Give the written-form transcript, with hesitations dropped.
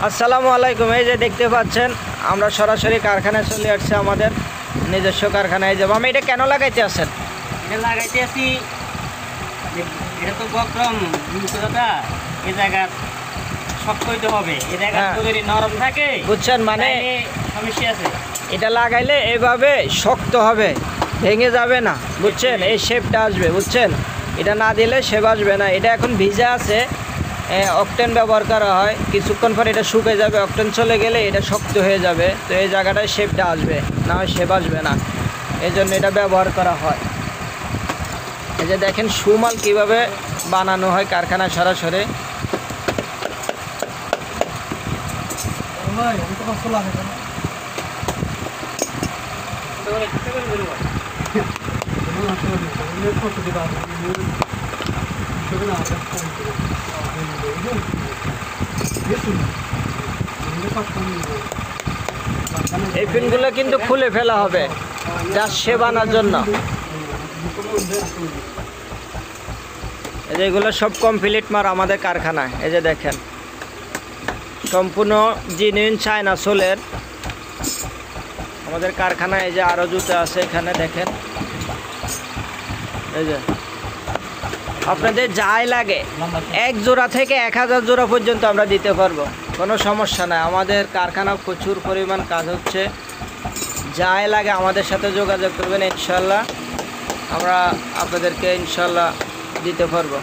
আসসালামু আলাইকুম। এই যে দেখতে পাচ্ছেন আমরা সরাসরি কারখানায় চলে আসছি, আমাদের নিজস্ব কারখানায় যাব। আমি এটা কেন লাগাইতে আসেন? এটা লাগাইতে আসি, এটা তো বক্রম দাদা, এই জায়গা শক্ত হইতে হবে, এই জায়গা যদি নরম থাকে বুঝছেন, মানে সমস্যা আছে। এটা লাগাইলে এভাবে শক্ত হবে, ভেঙে যাবে না, বুঝছেন, এই শেপটা আসবে, বুঝছেন। এটা না দিলে শেপ আসবে না। এটা এখন ভিজা আছে, অকটেন ব্যবহার করা হয়, কিছুক্ষণ পর এটা শুকিয়ে যাবে, অকটেন চলে গেলে এটা শক্ত হয়ে যাবে, তো এই জায়গাটায় শেপটা আসবে, না হয় শেপ আসবে না, এই জন্য এটা ব্যবহার করা হয়। এই যে দেখেন সুমাল কিভাবে বানানো হয় কারখানায় সরাসরি। এই পিনগুলো কিন্তু খুলে ফেলা হবে যা সেবানোর জন্য। এই যে এগুলো সব কমপ্লিট মার আমাদের কারখানায়। এই যে দেখেন সম্পূর্ণ জিনুইন চায়না সোলের আমাদের কারখানায়। এই যে আরও জুতো আছে এখানে দেখেন। এই যে আপনাদের যাই লাগে 1 জোড়া থেকে 1000 জোড়া পর্যন্ত আমরা দিতে পারবো, কোনো সমস্যা নাই। আমাদের কারখানা প্রচুর পরিমাণ কাজ হচ্ছে, যাই লাগে আমাদের সাথে যোগাযোগ করবেন, ইনশাল্লাহ আমরা আপনাদেরকে ইনশাল্লাহ দিতে পারবো।